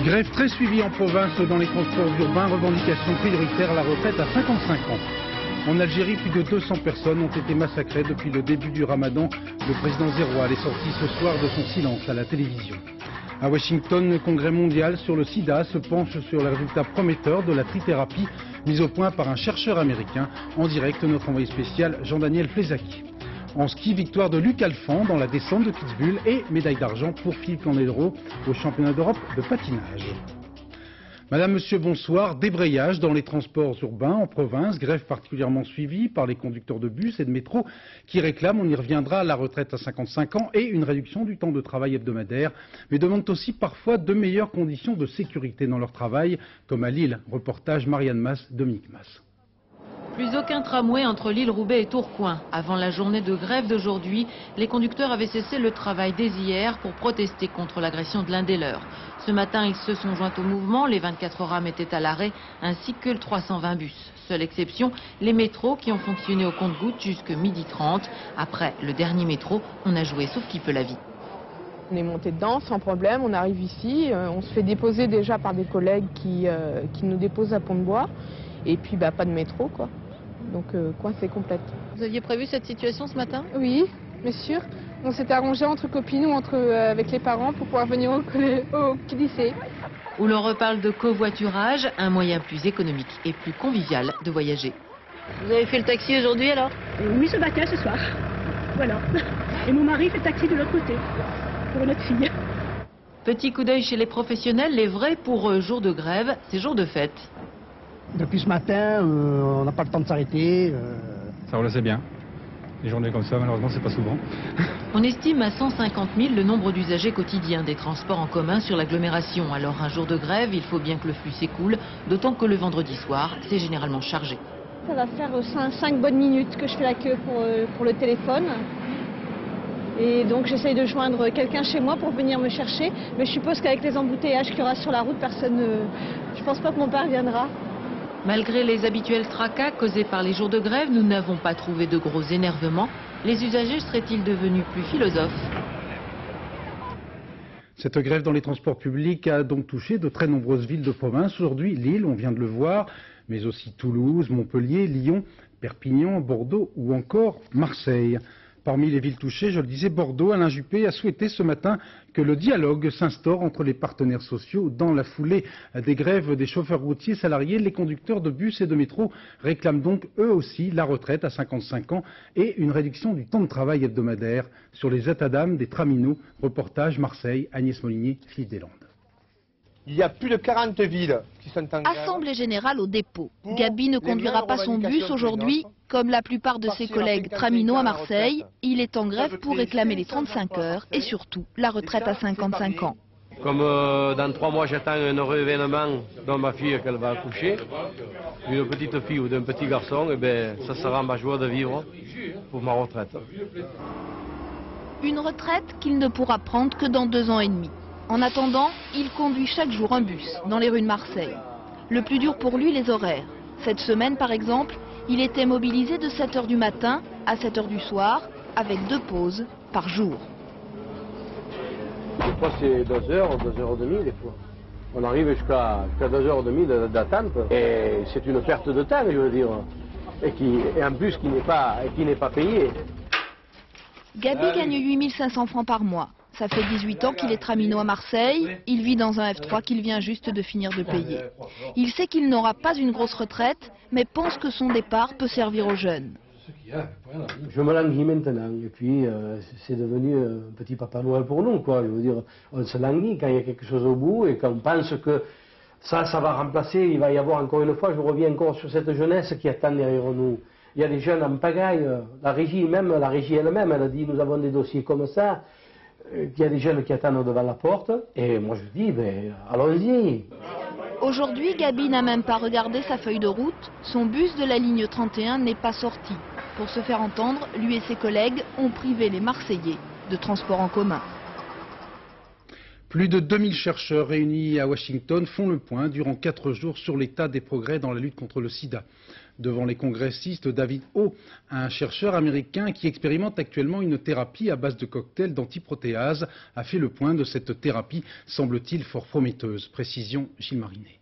Grève très suivie en province dans les transports urbains, revendication prioritaire, la retraite à 55 ans. En Algérie, plus de 200 personnes ont été massacrées depuis le début du ramadan. Le président Zeroual est sorti ce soir de son silence à la télévision. À Washington, le congrès mondial sur le sida se penche sur les résultats prometteurs de la trithérapie mise au point par un chercheur américain. En direct, notre envoyé spécial Jean-Daniel Flezaki. En ski, victoire de Luc Alphand dans la descente de Kitzbühel et médaille d'argent pour Philippe Candeloro au championnat d'Europe de patinage. Madame, Monsieur, bonsoir. Débrayage dans les transports urbains en province, grève particulièrement suivie par les conducteurs de bus et de métro qui réclament, on y reviendra, la retraite à 55 ans et une réduction du temps de travail hebdomadaire, mais demandent aussi parfois de meilleures conditions de sécurité dans leur travail, comme à Lille. Reportage Marianne Mas, Dominique Mas. Plus aucun tramway entre Lille, Roubaix et Tourcoing. Avant la journée de grève d'aujourd'hui, les conducteurs avaient cessé le travail dès hier pour protester contre l'agression de l'un des leurs. Ce matin, ils se sont joints au mouvement, les 24 rames étaient à l'arrêt, ainsi que le 320 bus. Seule exception, les métros qui ont fonctionné au compte-gouttes jusqu'à 12h30. Après le dernier métro, on a joué sauf qui peut la vie. On est monté dedans sans problème, on arrive ici, on se fait déposer déjà par des collègues qui nous déposent à Pont-de-Bois. Et puis pas de métro quoi. Donc coincé complète. Vous aviez prévu cette situation ce matin? Oui, bien sûr. On s'est arrangé entre copines ou avec les parents pour pouvoir venir au lycée. Où l'on reparle de covoiturage, un moyen plus économique et plus convivial de voyager. Vous avez fait le taxi aujourd'hui alors? Oui, ce matin, ce soir. Voilà. Et mon mari fait le taxi de l'autre côté, pour notre fille. Petit coup d'œil chez les professionnels, les vrais pour eux, jour de grève, c'est jour de fête. Depuis ce matin, on n'a pas le temps de s'arrêter. Ça roule assez bien. Les journées comme ça, malheureusement, c'est pas souvent. On estime à 150 000 le nombre d'usagers quotidiens des transports en commun sur l'agglomération. Alors un jour de grève, il faut bien que le flux s'écoule, d'autant que le vendredi soir, c'est généralement chargé. Ça va faire 5 bonnes minutes que je fais la queue pour le téléphone. Et donc j'essaye de joindre quelqu'un chez moi pour venir me chercher. Mais je suppose qu'avec les embouteillages qu'il y aura sur la route, je pense pas que mon père viendra. Malgré les habituels tracas causés par les jours de grève, nous n'avons pas trouvé de gros énervements. Les usagers seraient-ils devenus plus philosophes? Cette grève dans les transports publics a donc touché de très nombreuses villes de province. Aujourd'hui, Lille, on vient de le voir, mais aussi Toulouse, Montpellier, Lyon, Perpignan, Bordeaux ou encore Marseille. Parmi les villes touchées, je le disais, Bordeaux, Alain Juppé a souhaité ce matin que le dialogue s'instaure entre les partenaires sociaux. Dans la foulée des grèves des chauffeurs routiers salariés, les conducteurs de bus et de métro réclament donc eux aussi la retraite à 55 ans et une réduction du temps de travail hebdomadaire. Sur les états d'âme des traminots, reportage Marseille, Agnès Molinier, Philippe Deslandes. Il y a plus de 40 villes qui sont en grève. Assemblée générale au dépôt. Gabi ne conduira pas son bus aujourd'hui. Comme la plupart de ses collègues traminots à Marseille, il est en grève pour réclamer les 35 heures et surtout la retraite à 55 ans. Comme dans 3 mois j'attends un heureux événement dans ma fille qu'elle va accoucher, d'une petite fille ou d'un petit garçon, et bien ça sera ma joie de vivre pour ma retraite. Une retraite qu'il ne pourra prendre que dans 2 ans et demi. En attendant, il conduit chaque jour un bus dans les rues de Marseille. Le plus dur pour lui, les horaires. Cette semaine, par exemple, il était mobilisé de 7 h du matin à 7 h du soir, avec 2 pauses par jour. Des fois c'est 2 heures, 2 heures et demie des fois. On arrive jusqu'à 2 heures et demie d'attente et c'est une perte de temps, je veux dire. Et un bus qui n'est pas payé. Gabi gagne 8 500 francs par mois. Ça fait 18 ans qu'il est traminot à Marseille. Il vit dans un F3 qu'il vient juste de finir de payer. Il sait qu'il n'aura pas une grosse retraite, mais pense que son départ peut servir aux jeunes. Je me languis maintenant, et puis c'est devenu un petit Papa Noël pour nous, quoi. Je veux dire, on se languit quand il y a quelque chose au bout et quand on pense que ça va remplacer, il va y avoir encore une fois, je reviens encore sur cette jeunesse qui attend derrière nous. Il y a des jeunes en pagaille, la régie elle-même, elle a dit nous avons des dossiers comme ça. Il y a des jeunes qui attendent devant la porte, et moi je dis, ben, allons-y. Aujourd'hui, Gabi n'a même pas regardé sa feuille de route. Son bus de la ligne 31 n'est pas sorti. Pour se faire entendre, lui et ses collègues ont privé les Marseillais de transport en commun. Plus de 2000 chercheurs réunis à Washington font le point durant 4 jours sur l'état des progrès dans la lutte contre le sida. Devant les congressistes, David O, un chercheur américain qui expérimente actuellement une thérapie à base de cocktails d'antiprotéase, a fait le point de cette thérapie, semble-t-il fort prometteuse. Précision, Gilles Marinet.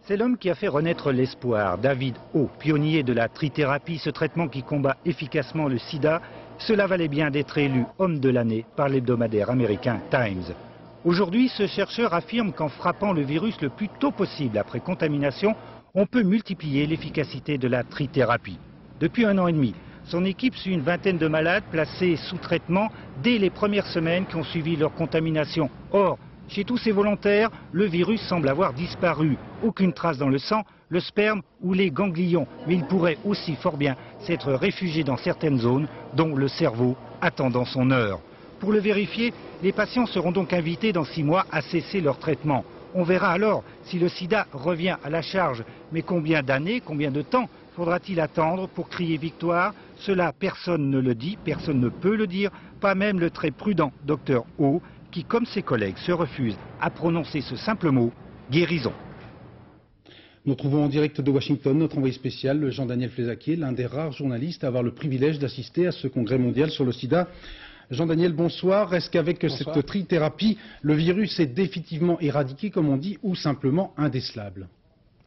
C'est l'homme qui a fait renaître l'espoir. David O, pionnier de la trithérapie, ce traitement qui combat efficacement le sida, cela valait bien d'être élu homme de l'année par l'hebdomadaire américain Times. Aujourd'hui, ce chercheur affirme qu'en frappant le virus le plus tôt possible après contamination, on peut multiplier l'efficacité de la trithérapie. Depuis 1 an et demi, son équipe suit une vingtaine de malades placés sous traitement dès les premières semaines qui ont suivi leur contamination. Or, chez tous ces volontaires, le virus semble avoir disparu. Aucune trace dans le sang, le sperme ou les ganglions. Mais il pourrait aussi fort bien s'être réfugié dans certaines zones, dont le cerveau, attendant son heure. Pour le vérifier, les patients seront donc invités dans 6 mois à cesser leur traitement. On verra alors si le sida revient à la charge. Mais combien d'années, combien de temps faudra-t-il attendre pour crier victoire? Cela, personne ne le dit, personne ne peut le dire, pas même le très prudent Dr O, qui, comme ses collègues, se refuse à prononcer ce simple mot, guérison. Nous trouvons en direct de Washington notre envoyé spécial, Jean-Daniel Flezaquier, l'un des rares journalistes à avoir le privilège d'assister à ce congrès mondial sur le sida. Jean-Daniel, bonsoir. Est-ce qu'avec cette trithérapie, le virus est définitivement éradiqué, comme on dit, ou simplement indécelable?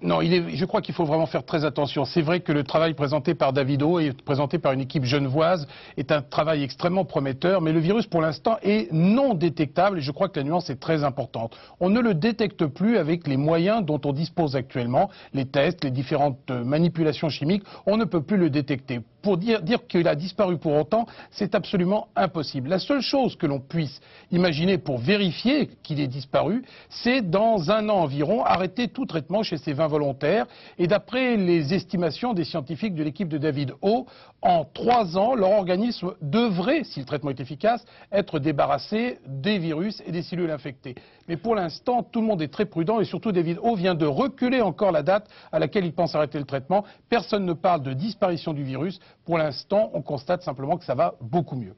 Non, je crois qu'il faut vraiment faire très attention. C'est vrai que le travail présenté par David O et présenté par une équipe genevoise est un travail extrêmement prometteur, mais le virus pour l'instant est non détectable et je crois que la nuance est très importante. On ne le détecte plus avec les moyens dont on dispose actuellement, les tests, les différentes manipulations chimiques, on ne peut plus le détecter. Pour dire qu'il a disparu pour autant, c'est absolument impossible. La seule chose que l'on puisse imaginer pour vérifier qu'il est disparu, c'est dans 1 an environ arrêter tout traitement chez ces 20 volontaires. Et d'après les estimations des scientifiques de l'équipe de David O, en 3 ans, leur organisme devrait, si le traitement est efficace, être débarrassé des virus et des cellules infectées. Mais pour l'instant, tout le monde est très prudent et surtout David O vient de reculer encore la date à laquelle il pense arrêter le traitement. Personne ne parle de disparition du virus. Pour l'instant, on constate simplement que ça va beaucoup mieux.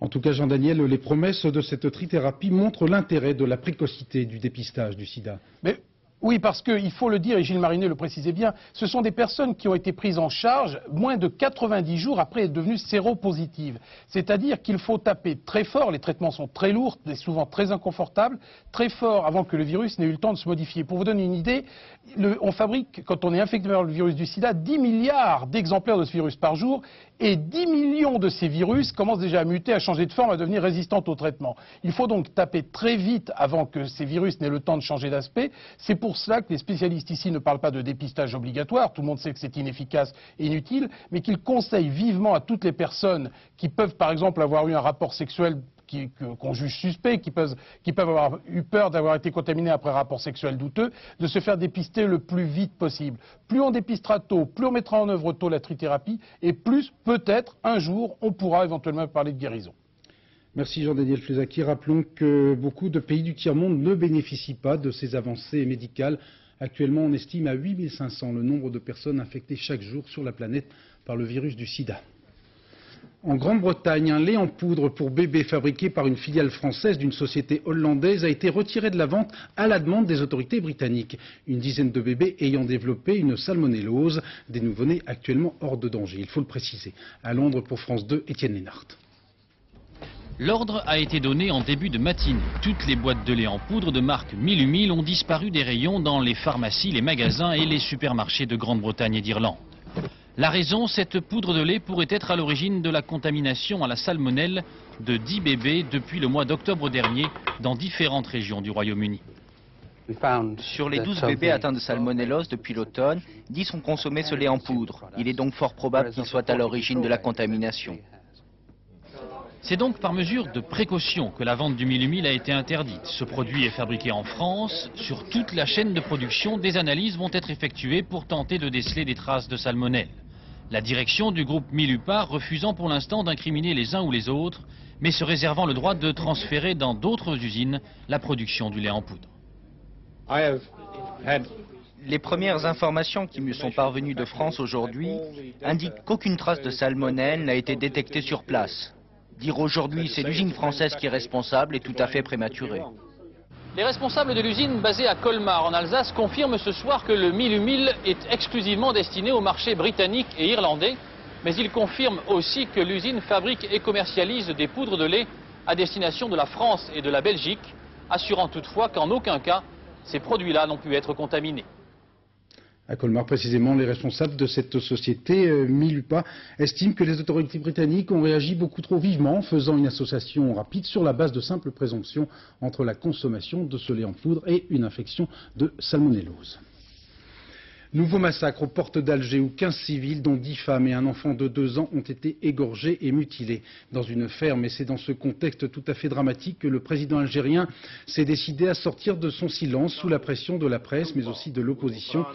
En tout cas, Jean-Daniel, les promesses de cette trithérapie montrent l'intérêt de la précocité du dépistage du sida. Mais oui, parce qu'il faut le dire, et Gilles Marinet le précisait bien, ce sont des personnes qui ont été prises en charge moins de 90 jours après être devenues séropositives. C'est-à-dire qu'il faut taper très fort, les traitements sont très lourds, et souvent très inconfortables, très fort avant que le virus n'ait eu le temps de se modifier. Pour vous donner une idée, on fabrique, quand on est infecté par le virus du sida, 10 milliards d'exemplaires de ce virus par jour, et 10 millions de ces virus commencent déjà à muter, à changer de forme, à devenir résistants au traitement. Il faut donc taper très vite avant que ces virus n'aient le temps de changer d'aspect. C'est pour cela que les spécialistes ici ne parlent pas de dépistage obligatoire, tout le monde sait que c'est inefficace et inutile, mais qu'ils conseillent vivement à toutes les personnes qui peuvent par exemple avoir eu un rapport sexuel qu'on juge suspect, qui peuvent avoir eu peur d'avoir été contaminés après un rapport sexuel douteux, de se faire dépister le plus vite possible. Plus on dépistera tôt, plus on mettra en œuvre tôt la trithérapie, et plus, peut-être, un jour, on pourra éventuellement parler de guérison. Merci Jean-Daniel Flezaquier. Rappelons que beaucoup de pays du tiers-monde ne bénéficient pas de ces avancées médicales. Actuellement, on estime à 8500 le nombre de personnes infectées chaque jour sur la planète par le virus du sida. En Grande-Bretagne, un lait en poudre pour bébés fabriqué par une filiale française d'une société hollandaise a été retiré de la vente à la demande des autorités britanniques. Une dizaine de bébés ayant développé une salmonellose, des nouveau-nés actuellement hors de danger, il faut le préciser. À Londres pour France 2, Étienne Lénart. L'ordre a été donné en début de matinée. Toutes les boîtes de lait en poudre de marque Millumil ont disparu des rayons dans les pharmacies, les magasins et les supermarchés de Grande-Bretagne et d'Irlande. La raison, cette poudre de lait pourrait être à l'origine de la contamination à la salmonelle de 10 bébés depuis le mois d'octobre dernier dans différentes régions du Royaume-Uni. Sur les 12 bébés atteints de salmonellose depuis l'automne, 10 ont consommé ce lait en poudre. Il est donc fort probable qu'il soit à l'origine de la contamination. C'est donc par mesure de précaution que la vente du Millumil a été interdite. Ce produit est fabriqué en France. Sur toute la chaîne de production, des analyses vont être effectuées pour tenter de déceler des traces de salmonelle. La direction du groupe Millupar refusant pour l'instant d'incriminer les uns ou les autres, mais se réservant le droit de transférer dans d'autres usines la production du lait en poudre. Les premières informations qui me sont parvenues de France aujourd'hui indiquent qu'aucune trace de salmonelle n'a été détectée sur place. Dire aujourd'hui c'est l'usine française qui est responsable est tout à fait prématuré. Les responsables de l'usine basée à Colmar, en Alsace, confirment ce soir que le mille est exclusivement destiné au marché britannique et irlandais. Mais ils confirment aussi que l'usine fabrique et commercialise des poudres de lait à destination de la France et de la Belgique, assurant toutefois qu'en aucun cas, ces produits-là n'ont pu être contaminés. À Colmar, précisément, les responsables de cette société, Milupa, estiment que les autorités britanniques ont réagi beaucoup trop vivement, faisant une association rapide sur la base de simples présomptions entre la consommation de ce lait en poudre et une infection de salmonellose. Nouveau massacre aux portes d'Alger où 15 civils, dont 10 femmes et un enfant de 2 ans, ont été égorgés et mutilés dans une ferme. Et c'est dans ce contexte tout à fait dramatique que le président algérien s'est décidé à sortir de son silence sous la pression de la presse, mais aussi de l'opposition.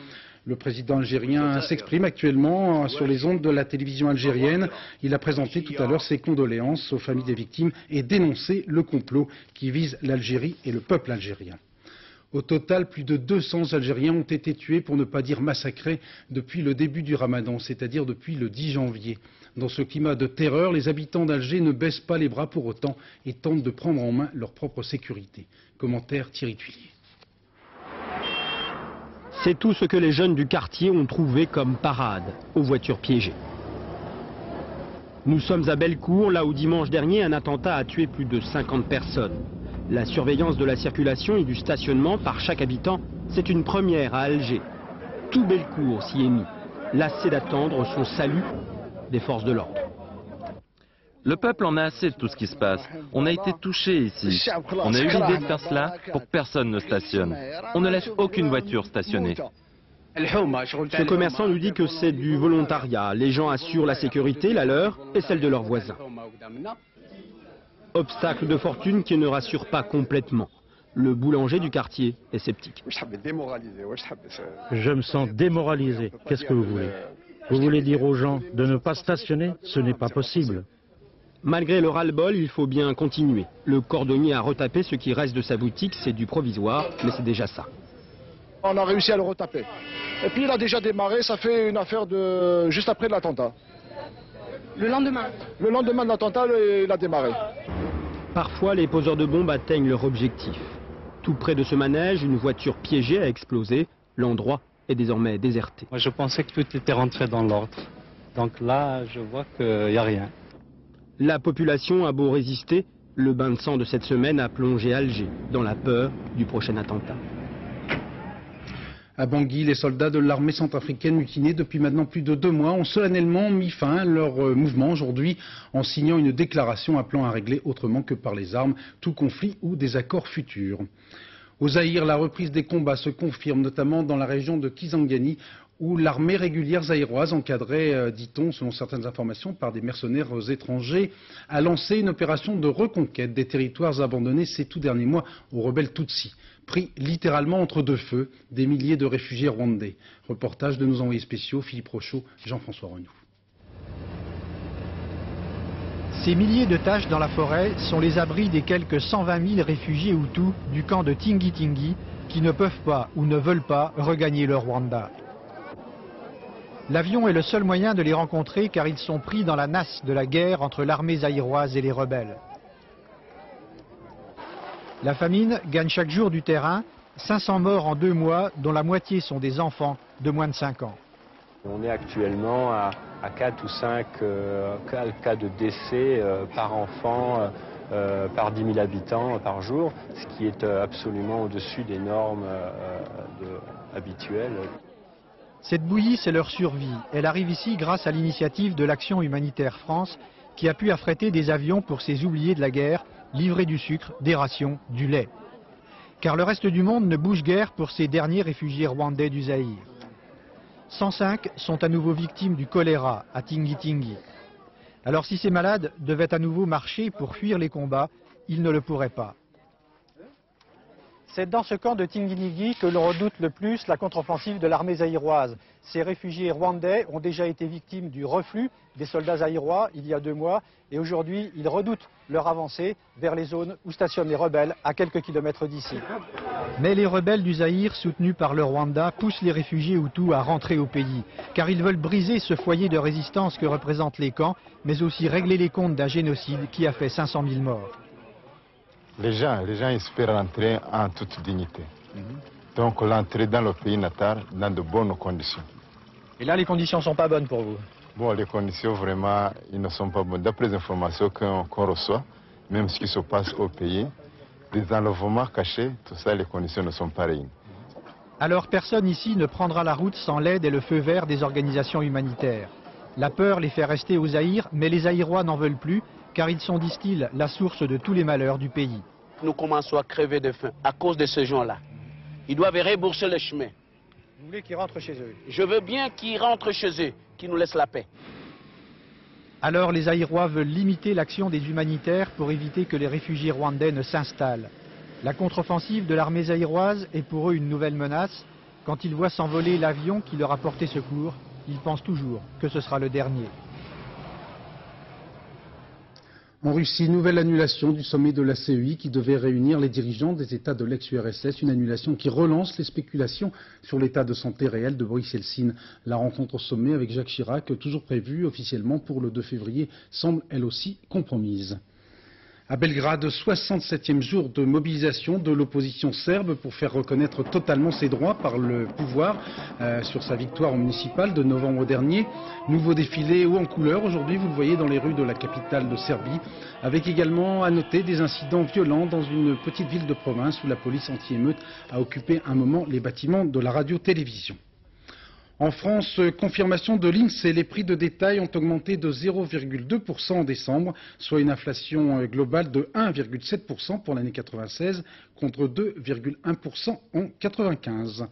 Le président algérien s'exprime actuellement sur les ondes de la télévision algérienne. Il a présenté tout à l'heure ses condoléances aux familles des victimes et dénoncé le complot qui vise l'Algérie et le peuple algérien. Au total, plus de 200 Algériens ont été tués, pour ne pas dire massacrés, depuis le début du Ramadan, c'est-à-dire depuis le 10 janvier. Dans ce climat de terreur, les habitants d'Alger ne baissent pas les bras pour autant et tentent de prendre en main leur propre sécurité. Commentaire Thierry Tuillier. C'est tout ce que les jeunes du quartier ont trouvé comme parade aux voitures piégées. Nous sommes à Bellecour, là où dimanche dernier un attentat a tué plus de 50 personnes. La surveillance de la circulation et du stationnement par chaque habitant, c'est une première à Alger. Tout Bellecour s'y est mis, lassé d'attendre son salut des forces de l'ordre. Le peuple en a assez de tout ce qui se passe. On a été touché ici. On a eu l'idée de faire cela pour que personne ne stationne. On ne laisse aucune voiture stationnée. Ce commerçant nous dit que c'est du volontariat. Les gens assurent la sécurité, la leur et celle de leurs voisins. Obstacle de fortune qui ne rassure pas complètement. Le boulanger du quartier est sceptique. Je me sens démoralisé. Qu'est-ce que vous voulez? Vous voulez dire aux gens de ne pas stationner? Ce n'est pas possible. Malgré le ras-le-bol, il faut bien continuer. Le cordonnier a retapé ce qui reste de sa boutique, c'est du provisoire, mais c'est déjà ça. On a réussi à le retaper. Et puis il a déjà démarré, ça fait une affaire de juste après l'attentat. Le lendemain? Le lendemain de l'attentat, il a démarré. Parfois, les poseurs de bombes atteignent leur objectif. Tout près de ce manège, une voiture piégée a explosé. L'endroit est désormais déserté. Moi, je pensais que tout était rentré dans l'ordre. Donc là, je vois qu'il n'y a rien. La population a beau résister, le bain de sang de cette semaine a plongé Alger dans la peur du prochain attentat. À Bangui, les soldats de l'armée centrafricaine mutinés depuis maintenant plus de 2 mois ont solennellement mis fin à leur mouvement aujourd'hui en signant une déclaration appelant à régler autrement que par les armes tout conflit ou désaccord futur. Au Zaïre, la reprise des combats se confirme notamment dans la région de Kisangani où l'armée régulière zaïroise, encadrée, dit-on, selon certaines informations, par des mercenaires étrangers, a lancé une opération de reconquête des territoires abandonnés ces tout derniers mois aux rebelles Tutsis, pris littéralement entre deux feux, des milliers de réfugiés rwandais. Reportage de nos envoyés spéciaux, Philippe Rochaud, Jean-François Renou. Ces milliers de taches dans la forêt sont les abris des quelques 120 000 réfugiés Hutus du camp de Tingi-Tingi qui ne peuvent pas ou ne veulent pas regagner le Rwanda. L'avion est le seul moyen de les rencontrer car ils sont pris dans la nasse de la guerre entre l'armée zaïroise et les rebelles. La famine gagne chaque jour du terrain, 500 morts en 2 mois, dont la moitié sont des enfants de moins de 5 ans. On est actuellement à 4 ou 5 cas de décès par enfant, par 10 000 habitants par jour, ce qui est absolument au-dessus des normes habituelles. Cette bouillie, c'est leur survie. Elle arrive ici grâce à l'initiative de l'Action humanitaire France, qui a pu affréter des avions pour ces oubliés de la guerre, livrer du sucre, des rations, du lait. Car le reste du monde ne bouge guère pour ces derniers réfugiés rwandais du Zaïre. 105 sont à nouveau victimes du choléra à Tingi-Tingi. Alors si ces malades devaient à nouveau marcher pour fuir les combats, ils ne le pourraient pas. C'est dans ce camp de Tingi-Tingi que l'on redoute le plus la contre-offensive de l'armée zaïroise. Ces réfugiés rwandais ont déjà été victimes du reflux des soldats zaïrois il y a 2 mois et aujourd'hui ils redoutent leur avancée vers les zones où stationnent les rebelles à quelques kilomètres d'ici. Mais les rebelles du Zaïre soutenus par le Rwanda poussent les réfugiés Hutus à rentrer au pays car ils veulent briser ce foyer de résistance que représentent les camps mais aussi régler les comptes d'un génocide qui a fait 500 000 morts. Les gens espèrent rentrer en toute dignité. Donc l'entrée dans le pays natal dans de bonnes conditions. Et là, les conditions ne sont pas bonnes pour vous? Bon, les conditions vraiment, ils ne sont pas bonnes. D'après les informations qu'on reçoit, même ce qui se passe au pays, des enlèvements cachés, tout ça, les conditions ne sont pas réunies. Alors personne ici ne prendra la route sans l'aide et le feu vert des organisations humanitaires. La peur les fait rester au Zaïre, mais les Zaïrois n'en veulent plus, car ils sont, disent-ils, la source de tous les malheurs du pays. Nous commençons à crever de faim à cause de ces gens-là. Ils doivent rembourser le chemin. Vous voulez qu'ils rentrent chez eux? Je veux bien qu'ils rentrent chez eux, qu'ils nous laissent la paix. Alors les Zaïrois veulent limiter l'action des humanitaires pour éviter que les réfugiés rwandais ne s'installent. La contre-offensive de l'armée zaïroise est pour eux une nouvelle menace. Quand ils voient s'envoler l'avion qui leur a porté secours, ils pensent toujours que ce sera le dernier. En Russie, nouvelle annulation du sommet de la CEI qui devait réunir les dirigeants des États de l'ex-URSS, une annulation qui relance les spéculations sur l'état de santé réel de Boris Eltsine. La rencontre au sommet avec Jacques Chirac, toujours prévue officiellement pour le 2 février, semble elle aussi compromise. À Belgrade, 67e jour de mobilisation de l'opposition serbe pour faire reconnaître totalement ses droits par le pouvoir sur sa victoire municipale de novembre dernier. Nouveau défilé haut en couleur aujourd'hui, vous le voyez dans les rues de la capitale de Serbie, avec également à noter des incidents violents dans une petite ville de province où la police anti-émeute a occupé un moment les bâtiments de la radio-télévision. En France, confirmation de l'INSEE, les prix de détail ont augmenté de 0,2% en décembre, soit une inflation globale de 1,7% pour l'année 96 contre 2,1% en 95.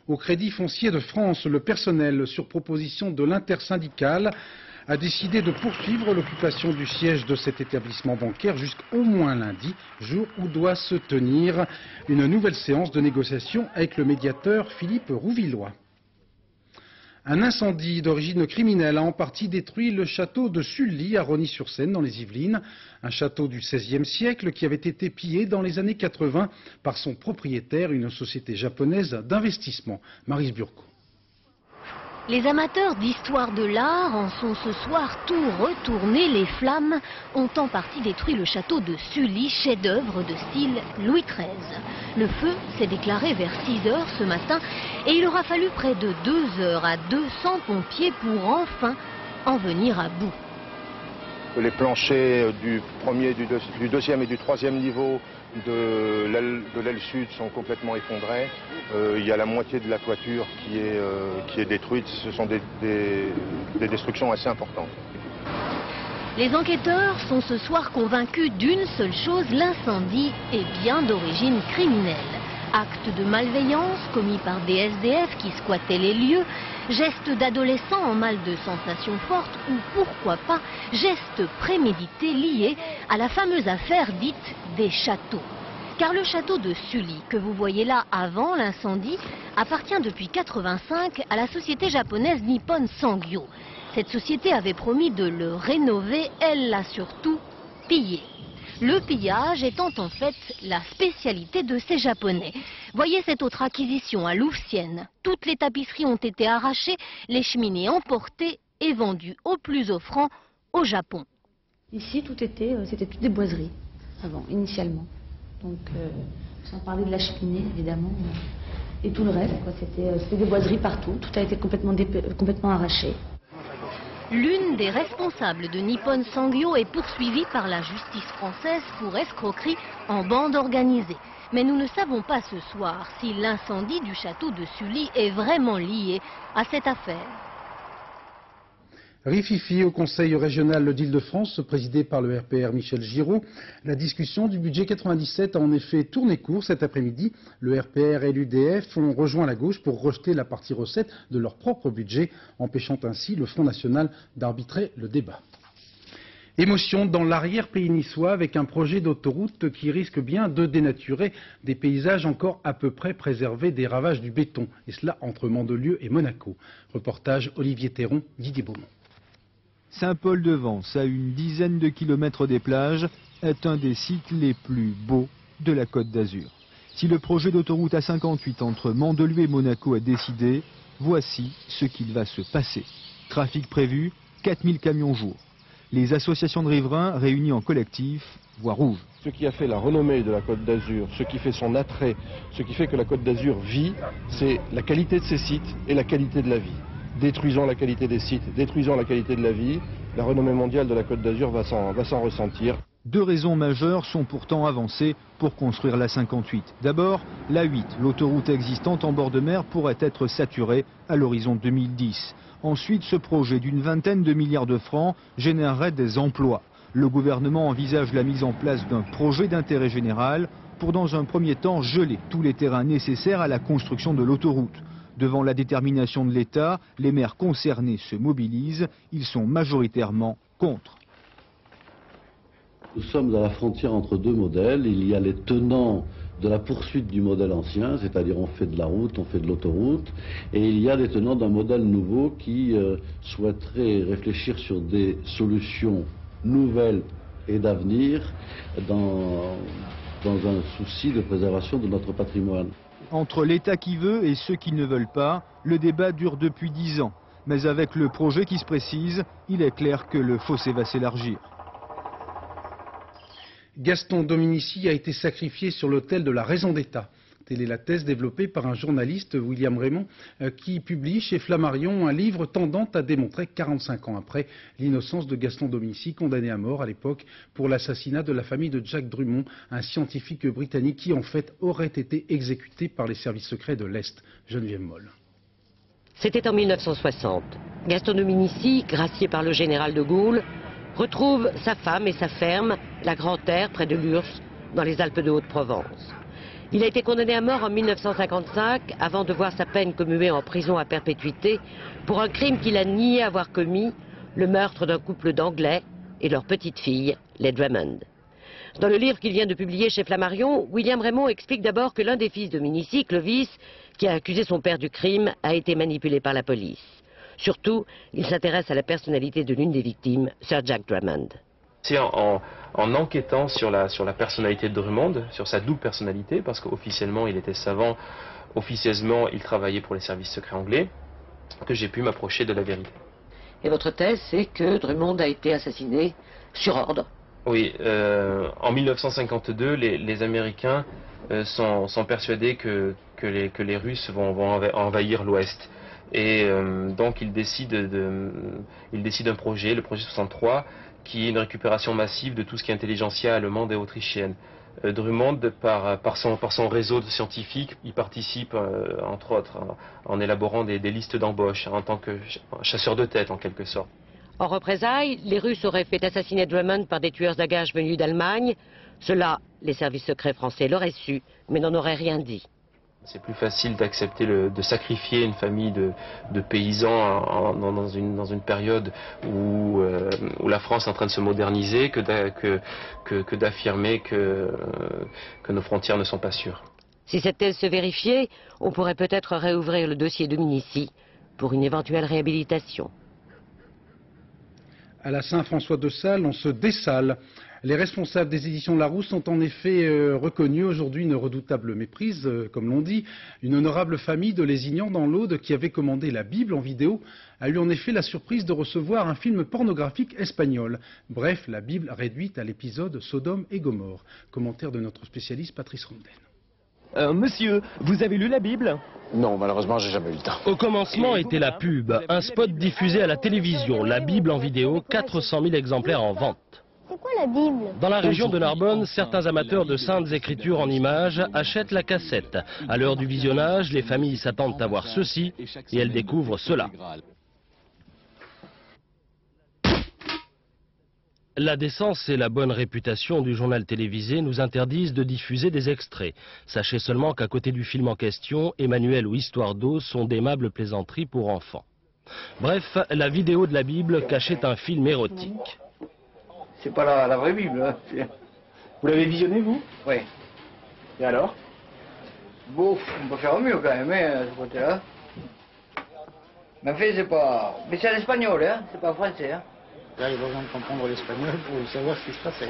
Au Crédit foncier de France, le personnel, sur proposition de l'intersyndicale, a décidé de poursuivre l'occupation du siège de cet établissement bancaire jusqu'au moins lundi, jour où doit se tenir une nouvelle séance de négociation avec le médiateur Philippe Rouvillois. Un incendie d'origine criminelle a en partie détruit le château de Sully à Rosny-sur-Seine dans les Yvelines. Un château du XVIe siècle qui avait été pillé dans les années 80 par son propriétaire, une société japonaise d'investissement. Maryse Burco. Les amateurs d'histoire de l'art en sont ce soir tout retournés. Les flammes ont en partie détruit le château de Sully, chef-d'œuvre de style Louis XIII. Le feu s'est déclaré vers 6 heures ce matin et il aura fallu près de 2 heures à 200 pompiers pour enfin en venir à bout. Les planchers du deuxième et du troisième niveau de l'aile sud sont complètement effondrés. Il y a la moitié de la toiture qui est détruite. Ce sont des destructions assez importantes. Les enquêteurs sont ce soir convaincus d'une seule chose, l'incendie est bien d'origine criminelle. Actes de malveillance commis par des SDF qui squattaient les lieux, gestes d'adolescents en mal de sensations fortes ou pourquoi pas gestes prémédités liés à la fameuse affaire dite des châteaux. Car le château de Sully, que vous voyez là avant l'incendie, appartient depuis 1985 à la société japonaise Nippon Sangyo. Cette société avait promis de le rénover, elle l'a surtout pillé. Le pillage étant en fait la spécialité de ces Japonais. Voyez cette autre acquisition à Louvciennes. Toutes les tapisseries ont été arrachées, les cheminées emportées et vendues au plus offrant au Japon. Ici, c'était toutes des boiseries, avant, initialement. Donc, sans parler de la cheminée, évidemment, et tout le reste, c'était des boiseries partout. Tout a été complètement arraché. L'une des responsables de Nippon Sangyo est poursuivie par la justice française pour escroquerie en bande organisée. Mais nous ne savons pas ce soir si l'incendie du château de Sully est vraiment lié à cette affaire. Rififi au Conseil régional d'Île-de-France, présidé par le RPR Michel Giraud. La discussion du budget 97 a en effet tourné court cet après-midi. Le RPR et l'UDF ont rejoint la gauche pour rejeter la partie recette de leur propre budget, empêchant ainsi le Front National d'arbitrer le débat. Émotion dans l'arrière-pays niçois avec un projet d'autoroute qui risque bien de dénaturer des paysages encore à peu près préservés des ravages du béton, et cela entre Mandelieu et Monaco. Reportage Olivier Théron, Didier Beaumont. Saint-Paul-de-Vence, à une dizaine de kilomètres des plages, est un des sites les plus beaux de la Côte d'Azur. Si le projet d'autoroute A58 entre Mandelieu et Monaco est décidé, voici ce qu'il va se passer. Trafic prévu, 4000 camions jour. les associations de riverains réunies en collectif voient rouge. Ce qui a fait la renommée de la Côte d'Azur, ce qui fait son attrait, ce qui fait que la Côte d'Azur vit, c'est la qualité de ses sites et la qualité de la vie. Détruisant la qualité des sites, détruisant la qualité de la vie, la renommée mondiale de la Côte d'Azur va s'en ressentir. Deux raisons majeures sont pourtant avancées pour construire la 58. D'abord, la 8, l'autoroute existante en bord de mer, pourrait être saturée à l'horizon 2010. Ensuite, ce projet d'une vingtaine de milliards de francs générerait des emplois. Le gouvernement envisage la mise en place d'un projet d'intérêt général pour, dans un premier temps, geler tous les terrains nécessaires à la construction de l'autoroute. Devant la détermination de l'État, les maires concernés se mobilisent. Ils sont majoritairement contre. Nous sommes à la frontière entre deux modèles. Il y a les tenants de la poursuite du modèle ancien, c'est-à-dire on fait de la route, on fait de l'autoroute, et il y a des tenants d'un modèle nouveau qui souhaiteraient réfléchir sur des solutions nouvelles et d'avenir dans un souci de préservation de notre patrimoine. Entre l'État qui veut et ceux qui ne veulent pas, le débat dure depuis 10 ans. Mais avec le projet qui se précise, il est clair que le fossé va s'élargir. Gaston Dominici a été sacrifié sur l'autel de la raison d'État. Telle est la thèse développée par un journaliste, William Raymond, qui publie chez Flammarion un livre tendant à démontrer, 45 ans après, l'innocence de Gaston Dominici, condamné à mort à l'époque pour l'assassinat de la famille de Jack Drummond, un scientifique britannique qui en fait aurait été exécuté par les services secrets de l'Est. Geneviève Moll. C'était en 1960. Gaston Dominici, gracié par le général de Gaulle, retrouve sa femme et sa ferme, la Grande-Terre, près de Lurs, dans les Alpes de Haute-Provence. Il a été condamné à mort en 1955, avant de voir sa peine commuée en prison à perpétuité, pour un crime qu'il a nié avoir commis, le meurtre d'un couple d'Anglais et leur petite fille, les Drummond. Dans le livre qu'il vient de publier chez Flammarion, William Raymond explique d'abord que l'un des fils de Dominici, Clovis, qui a accusé son père du crime, a été manipulé par la police. Surtout, il s'intéresse à la personnalité de l'une des victimes, Sir Jack Drummond. C'est en enquêtant sur la personnalité de Drummond, sur sa double personnalité, parce qu'officiellement il était savant, officieusement il travaillait pour les services secrets anglais, que j'ai pu m'approcher de la vérité. Et votre thèse, c'est que Drummond a été assassiné sur ordre? Oui, en 1952, les Américains sont persuadés que les Russes vont envahir l'Ouest. Et donc ils décident d'un projet, le projet 63, qui est une récupération massive de tout ce qui est intelligentsia allemande et autrichienne. Drummond, par son réseau de scientifiques, il participe, entre autres, en élaborant des listes d'embauche, en tant que chasseur de tête, en quelque sorte. En représailles, les Russes auraient fait assassiner Drummond par des tueurs à gages venus d'Allemagne. Cela, les services secrets français l'auraient su, mais n'en auraient rien dit. C'est plus facile d'accepter de sacrifier une famille de paysans dans une période où la France est en train de se moderniser que d'affirmer que nos frontières ne sont pas sûres. Si cette thèse se vérifiait, on pourrait peut-être réouvrir le dossier Dominici pour une éventuelle réhabilitation. À la Saint-François de Sales, on se dessale. Les responsables des éditions Larousse ont en effet reconnu aujourd'hui une redoutable méprise, comme l'on dit. Une honorable famille de Lézignan dans l'Aude qui avait commandé la Bible en vidéo a eu en effet la surprise de recevoir un film pornographique espagnol. Bref, la Bible réduite à l'épisode Sodome et Gomorrhe. Commentaire de notre spécialiste Patrice Ronden. Monsieur, vous avez lu la Bible? Non, malheureusement, j'ai jamais eu le temps. Au commencement était la pub, un spot diffusé à la télévision, la Bible en vidéo, 400 000 exemplaires en vente. C'est quoi la Bible? Dans la région de Narbonne, certains amateurs de saintes écritures en images achètent la cassette. À l'heure du visionnage, les familles s'attendent à voir ceci et elles découvrent cela. La décence et la bonne réputation du journal télévisé nous interdisent de diffuser des extraits. Sachez seulement qu'à côté du film en question, Emmanuel ou Histoire d'eau sont d'aimables plaisanteries pour enfants. Bref, la vidéo de la Bible cachait un film érotique. C'est pas la vraie Bible. Hein. Vous l'avez visionné, vous? Oui. Et alors? Bon, on peut faire mieux quand même, hein, de ce côté-là. Mais en fait, c'est pas... Mais c'est l'espagnol, hein, c'est pas français, hein. Là, il a besoin de comprendre l'espagnol pour savoir ce qui se passait.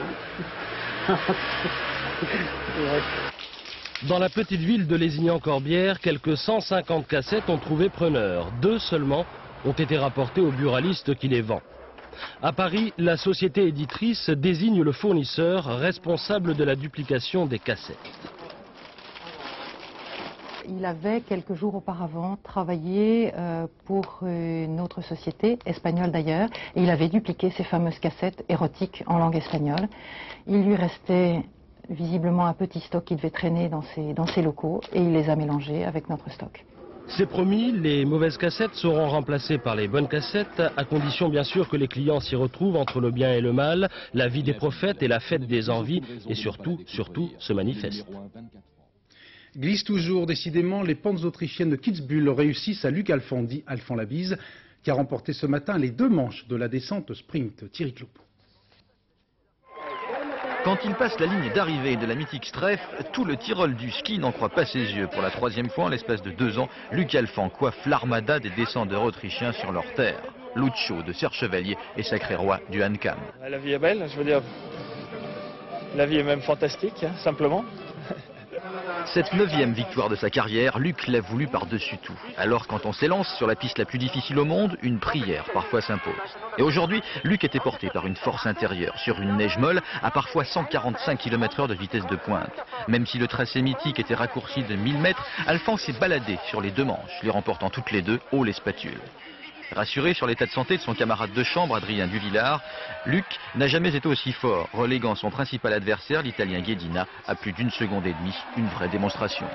Dans la petite ville de Lézignan-Corbière, quelques 150 cassettes ont trouvé preneur. 2 seulement ont été rapportées au buraliste qui les vend. À Paris, la société éditrice désigne le fournisseur responsable de la duplication des cassettes. Il avait quelques jours auparavant travaillé pour une autre société, espagnole d'ailleurs, et il avait dupliqué ces fameuses cassettes érotiques en langue espagnole. Il lui restait visiblement un petit stock qui devait traîner dans ses locaux et il les a mélangés avec notre stock. C'est promis, les mauvaises cassettes seront remplacées par les bonnes cassettes, à condition bien sûr que les clients s'y retrouvent entre le bien et le mal, la vie des prophètes et la fête des envies, et surtout, se manifestent. Glisse toujours, décidément, les pentes autrichiennes de Kitzbühel réussissent à Luc Alphand Labise, qui a remporté ce matin les 2 manches de la descente sprint. Thierry Cloup. Quand il passe la ligne d'arrivée de la mythique Streff, tout le Tyrol du ski n'en croit pas ses yeux. Pour la 3e fois en l'espace de 2 ans, Luc Alphand coiffe l'armada des descendeurs autrichiens sur leur terre. Lucho de Serre Chevalier est sacré roi du Hahnkamm. La vie est belle, je veux dire, la vie est même fantastique, hein, simplement. Cette 9e victoire de sa carrière, Luc l'a voulu par-dessus tout. Alors quand on s'élance sur la piste la plus difficile au monde, une prière parfois s'impose. Et aujourd'hui, Luc était porté par une force intérieure. Sur une neige molle, à parfois 145 km/h de vitesse de pointe. Même si le tracé mythique était raccourci de 1000 mètres, Alphand s'est baladé sur les 2 manches, les remportant toutes les 2 haut les spatules. Rassuré sur l'état de santé de son camarade de chambre, Adrien Duvillard, Luc n'a jamais été aussi fort, reléguant son principal adversaire, l'Italien Ghedina, à plus d'1 seconde et demie, une vraie démonstration.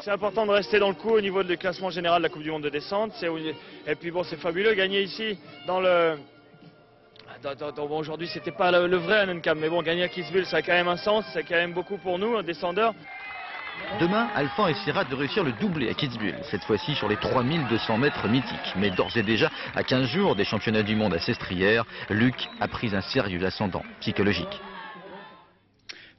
C'est important de rester dans le coup au niveau du classement général de la Coupe du Monde de descente. Et puis bon, c'est fabuleux, gagner ici dans le... Bon, aujourd'hui, c'était pas le vrai Hahnkamm, mais bon, gagner à Kitzbühel, ça a quand même un sens, c'est quand même beaucoup pour nous, un descendeur. Demain, Alphand essaiera de réussir le doublé à Kitzbühel, cette fois-ci sur les 3200 mètres mythiques. Mais d'ores et déjà, à 15 jours des championnats du monde à Sestrières, Luc a pris un sérieux ascendant psychologique.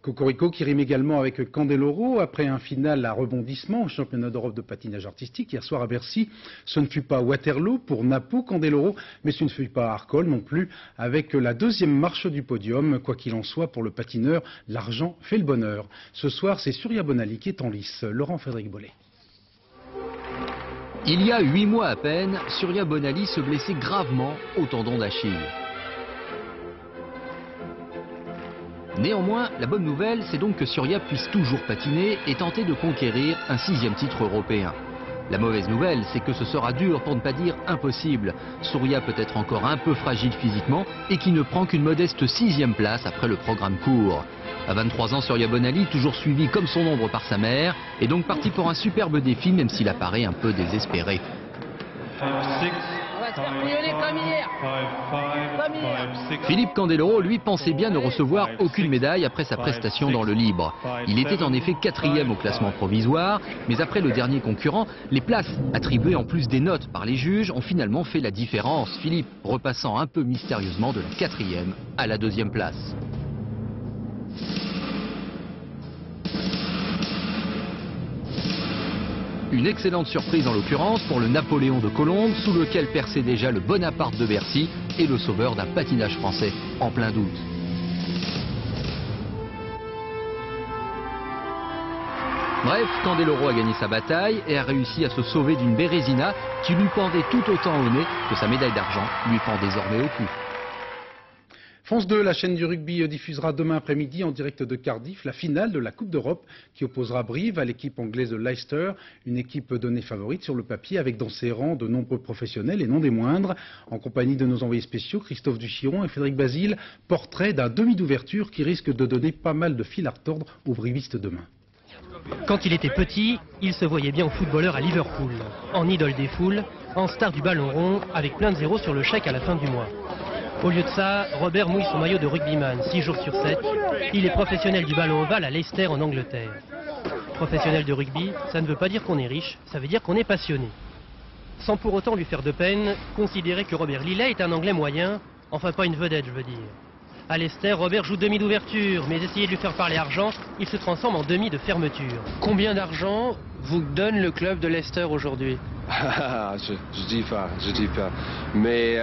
Cocorico qui rime également avec Candeloro après un final à rebondissement au championnat d'Europe de patinage artistique hier soir à Bercy. Ce ne fut pas Waterloo pour Napo Candeloro, mais ce ne fut pas Arcole non plus avec la 2e marche du podium. Quoi qu'il en soit, pour le patineur, l'argent fait le bonheur. Ce soir, c'est Surya Bonali qui est en lice. Laurent-Frédéric Bollet. Il y a 8 mois à peine, Surya Bonali se blessait gravement au tendon d'Achille. Néanmoins, la bonne nouvelle, c'est donc que Surya puisse toujours patiner et tenter de conquérir un 6e titre européen. La mauvaise nouvelle, c'est que ce sera dur, pour ne pas dire impossible. Surya peut être encore un peu fragile physiquement et qui ne prend qu'une modeste 6e place après le programme court. À 23 ans, Surya Bonali, toujours suivi comme son ombre par sa mère, est donc parti pour un superbe défi, même s'il apparaît un peu désespéré. Philippe Candeloro, lui, pensait bien ne recevoir aucune médaille après sa prestation dans le libre. Il était en effet 4e au classement provisoire, mais après le dernier concurrent, les places attribuées en plus des notes par les juges ont finalement fait la différence. Philippe repassant un peu mystérieusement de la 4e à la 2e place. Une excellente surprise en l'occurrence pour le Napoléon de Colombes, sous lequel perçait déjà le Bonaparte de Bercy et le sauveur d'un patinage français en plein doute. Bref, Candeloro a gagné sa bataille et a réussi à se sauver d'une Bérésina qui lui pendait tout autant au nez que sa médaille d'argent lui pend désormais au cou. France 2, la chaîne du rugby diffusera demain après-midi en direct de Cardiff la finale de la Coupe d'Europe qui opposera Brive à l'équipe anglaise de Leicester, une équipe donnée favorite sur le papier avec dans ses rangs de nombreux professionnels et non des moindres. En compagnie de nos envoyés spéciaux, Christophe Duchiron et Frédéric Basile, portrait d'un demi d'ouverture qui risque de donner pas mal de fil à retordre aux brivistes demain. Quand il était petit, il se voyait bien au footballeur à Liverpool, en idole des foules, en star du ballon rond, avec plein de zéros sur le chèque à la fin du mois. Au lieu de ça, Robert mouille son maillot de rugbyman 6 jours sur 7. Il est professionnel du ballon ovale à Leicester en Angleterre. Professionnel de rugby, ça ne veut pas dire qu'on est riche, ça veut dire qu'on est passionné. Sans pour autant lui faire de peine, considérez que Robert Lillet est un Anglais moyen, enfin pas une vedette je veux dire. À Leicester, Robert joue demi d'ouverture, mais essayez de lui faire parler argent, il se transforme en demi de fermeture. Combien d'argent vous donne le club de Leicester aujourd'hui? je dis pas. Mais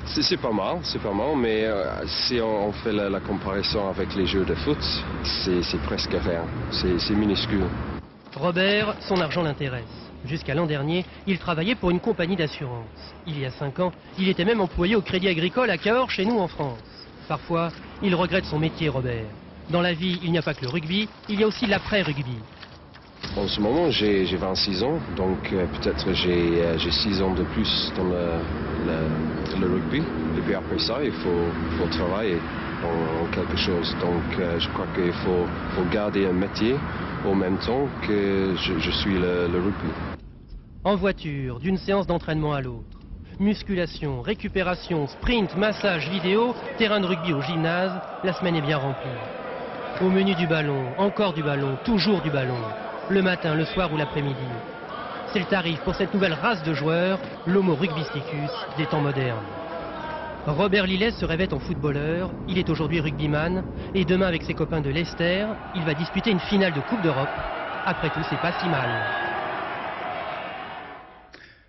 c'est pas mal, mais si on fait la comparaison avec les jeux de foot, c'est presque rien, c'est minuscule. Robert, son argent l'intéresse. Jusqu'à l'an dernier, il travaillait pour une compagnie d'assurance. Il y a 5 ans, il était même employé au Crédit Agricole à Cahors, chez nous en France. Parfois, il regrette son métier, Robert. Dans la vie, il n'y a pas que le rugby, il y a aussi l'après-rugby. En ce moment, j'ai 26 ans, donc peut-être j'ai 6 ans de plus dans le rugby. Et puis après ça, il faut travailler dans quelque chose. Donc je crois qu'il faut garder un métier au même temps que je suis le rugby. En voiture, d'une séance d'entraînement à l'autre. Musculation, récupération, sprint, massage, vidéo, terrain de rugby au gymnase, la semaine est bien remplie. Au menu du ballon, encore du ballon, toujours du ballon. Le matin, le soir ou l'après-midi. C'est le tarif pour cette nouvelle race de joueurs, l'homo rugbysticus des temps modernes. Robert Lillet se rêvait en footballeur, il est aujourd'hui rugbyman, et demain avec ses copains de Leicester, il va disputer une finale de Coupe d'Europe. Après tout, c'est pas si mal.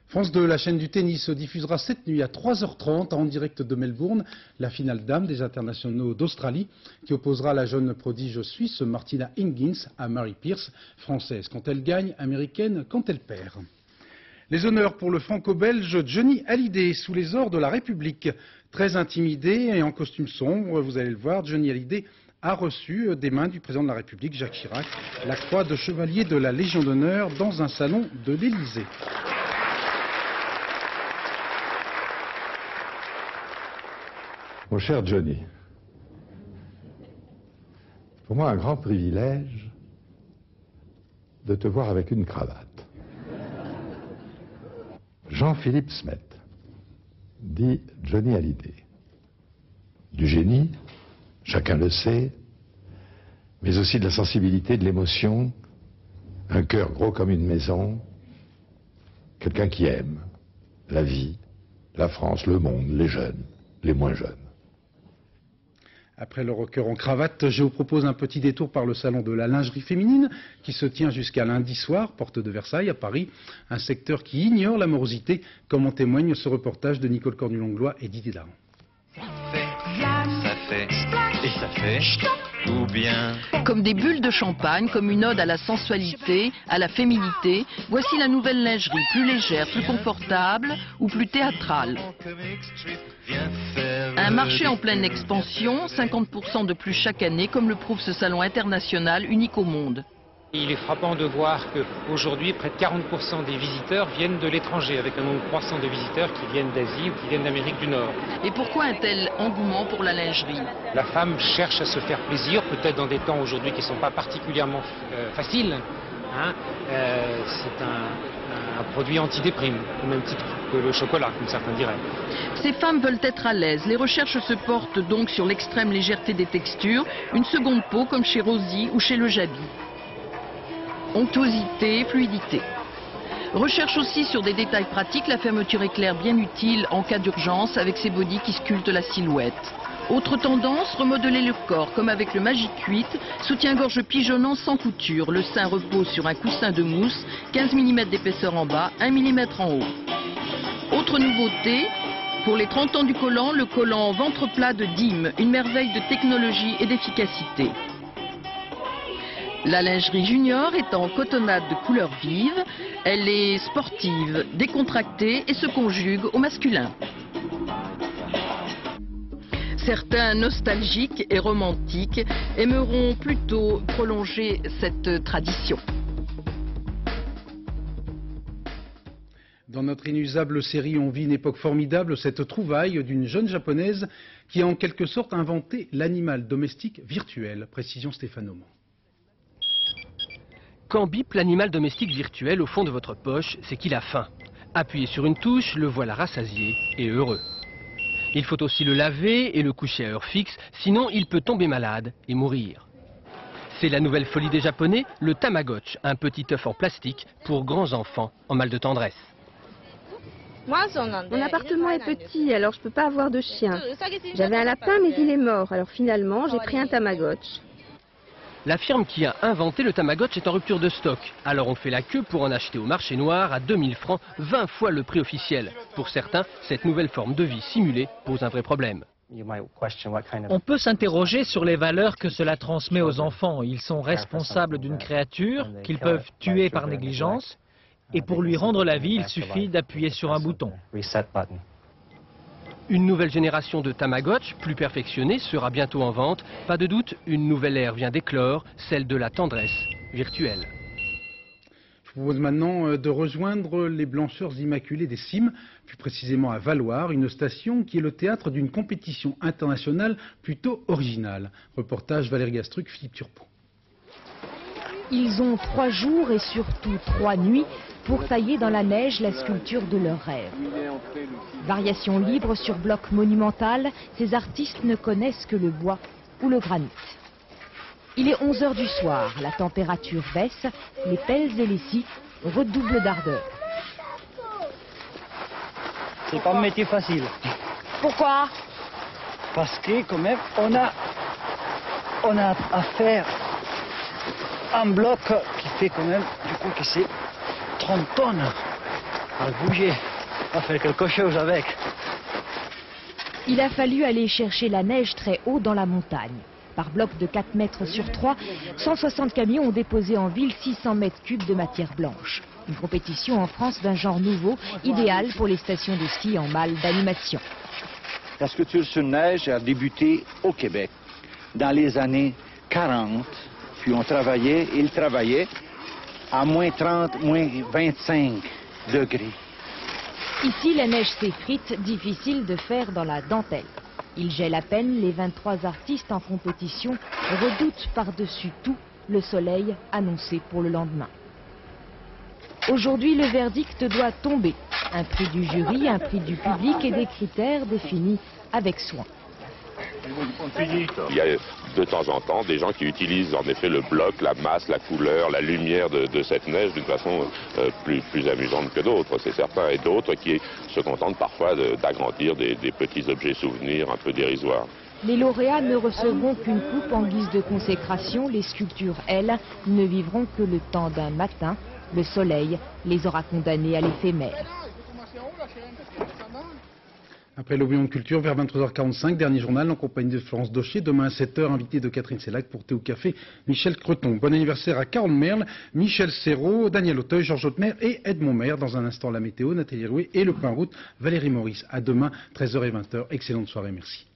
France 2, la chaîne du tennis, diffusera cette nuit à 3h30 en direct de Melbourne la finale dames des internationaux d'Australie qui opposera la jeune prodige suisse Martina Hingis à Mary Pierce, française quand elle gagne, américaine quand elle perd. Les honneurs pour le franco-belge Johnny Hallyday sous les ors de la République. Très intimidé et en costume sombre, vous allez le voir, Johnny Hallyday a reçu des mains du président de la République, Jacques Chirac, la croix de chevalier de la Légion d'honneur dans un salon de l'Élysée. Mon cher Johnny, pour moi un grand privilège de te voir avec une cravate. Jean-Philippe Smet, dit Johnny Hallyday. Du génie, chacun le sait, mais aussi de la sensibilité, de l'émotion, un cœur gros comme une maison, quelqu'un qui aime la vie, la France, le monde, les jeunes, les moins jeunes. Après le rocker en cravate, je vous propose un petit détour par le salon de la lingerie féminine qui se tient jusqu'à lundi soir, porte de Versailles, à Paris. Un secteur qui ignore la morosité, comme en témoigne ce reportage de Nicole Cornu-Langlois et Didier Daran. Ça fait, et ça fait, ou bien... Comme des bulles de champagne, comme une ode à la sensualité, à la féminité, voici la nouvelle lingerie, plus légère, plus confortable ou plus théâtrale. Un marché en pleine expansion, 50% de plus chaque année, comme le prouve ce salon international unique au monde. Il est frappant de voir qu'aujourd'hui, près de 40% des visiteurs viennent de l'étranger, avec un nombre croissant de visiteurs qui viennent d'Asie ou qui viennent d'Amérique du Nord. Et pourquoi un tel engouement pour la lingerie? La femme cherche à se faire plaisir, peut-être dans des temps aujourd'hui qui ne sont pas particulièrement faciles. Hein. C'est un produit antidéprime, au même titre que le chocolat, comme certains diraient. Ces femmes veulent être à l'aise. Les recherches se portent donc sur l'extrême légèreté des textures, une seconde peau comme chez Rosie ou chez le Jabi. Onctuosité, fluidité. Recherche aussi sur des détails pratiques, la fermeture éclair bien utile en cas d'urgence avec ses bodys qui sculptent la silhouette. Autre tendance, remodeler le corps, comme avec le Magic 8, soutien-gorge pigeonnant sans couture. Le sein repose sur un coussin de mousse, 15 mm d'épaisseur en bas, 1 mm en haut. Autre nouveauté, pour les 30 ans du collant, le collant ventre plat de Dim, une merveille de technologie et d'efficacité. La lingerie junior est en cotonnade de couleur vive, elle est sportive, décontractée et se conjugue au masculin. Certains nostalgiques et romantiques aimeront plutôt prolonger cette tradition. Dans notre inusable série On vit une époque formidable, cette trouvaille d'une jeune japonaise qui a en quelque sorte inventé l'animal domestique virtuel. Précision Stéphane Aumont. Quand bip l'animal domestique virtuel au fond de votre poche, c'est qu'il a faim. Appuyez sur une touche, le voilà rassasié et heureux. Il faut aussi le laver et le coucher à heure fixe, sinon il peut tomber malade et mourir. C'est la nouvelle folie des Japonais, le Tamagotchi, un petit œuf en plastique pour grands enfants en mal de tendresse. Mon appartement est petit, alors je ne peux pas avoir de chien. J'avais un lapin, mais il est mort, alors finalement j'ai pris un Tamagotchi. La firme qui a inventé le Tamagotchi est en rupture de stock. Alors on fait la queue pour en acheter au marché noir à 2000 francs, 20 fois le prix officiel. Pour certains, cette nouvelle forme de vie simulée pose un vrai problème. On peut s'interroger sur les valeurs que cela transmet aux enfants. Ils sont responsables d'une créature qu'ils peuvent tuer par négligence. Et pour lui rendre la vie, il suffit d'appuyer sur un bouton. Une nouvelle génération de Tamagotchi, plus perfectionnée, sera bientôt en vente. Pas de doute, une nouvelle ère vient d'éclore, celle de la tendresse virtuelle. Je vous propose maintenant de rejoindre les Blancheurs Immaculés des Cimes, plus précisément à Valloire, une station qui est le théâtre d'une compétition internationale plutôt originale. Reportage Valérie Gastruc, Philippe Turpot. Ils ont 3 jours et surtout 3 nuits pour tailler dans la neige la sculpture de leur rêve. Variation libre sur bloc monumental, ces artistes ne connaissent que le bois ou le granit. Il est 11 h du soir, la température baisse, les pelles et les scies redoublent d'ardeur. C'est pas un métier facile. Pourquoi? Parce que quand même, on a à faire un bloc qui fait quand même, du coup, que c'est 30 tonnes. On va bouger, on va faire quelque chose avec. Il a fallu aller chercher la neige très haut dans la montagne. Par bloc de 4 mètres sur 3, 160 camions ont déposé en ville 600 mètres cubes de matière blanche. Une compétition en France d'un genre nouveau, idéal pour les stations de ski en mal d'animation. La sculpture sur neige a débuté au Québec dans les années 40. Puis on travaillait, ils travaillaient à moins 30, moins 25 degrés. Ici, la neige s'effrite, difficile de faire dans la dentelle. Il gèle à peine, les 23 artistes en compétition redoutent par-dessus tout le soleil annoncé pour le lendemain. Aujourd'hui, le verdict doit tomber. Un prix du jury, un prix du public et des critères définis avec soin. Il y a de temps en temps des gens qui utilisent en effet le bloc, la masse, la couleur, la lumière de cette neige d'une façon plus amusante que d'autres, c'est certain, et d'autres qui se contentent parfois d'agrandir des petits objets souvenirs un peu dérisoires. Les lauréats ne recevront qu'une coupe en guise de consécration. Les sculptures, elles, ne vivront que le temps d'un matin. Le soleil les aura condamnées à l'éphémère. Après l'Opinion de Culture, vers 23h45, dernier journal en compagnie de Florence Daucher. Demain à 7h, invité de Catherine Sellac pour Thé au Café, Michel Creton. Bon anniversaire à Carole Merle, Michel Serrault, Daniel Auteuil, Georges Hautemer et Edmond Maire. Dans un instant, la météo, Nathalie Rouet et le point route, Valérie Maurice. À demain, 13h et 20h. Excellente soirée, merci.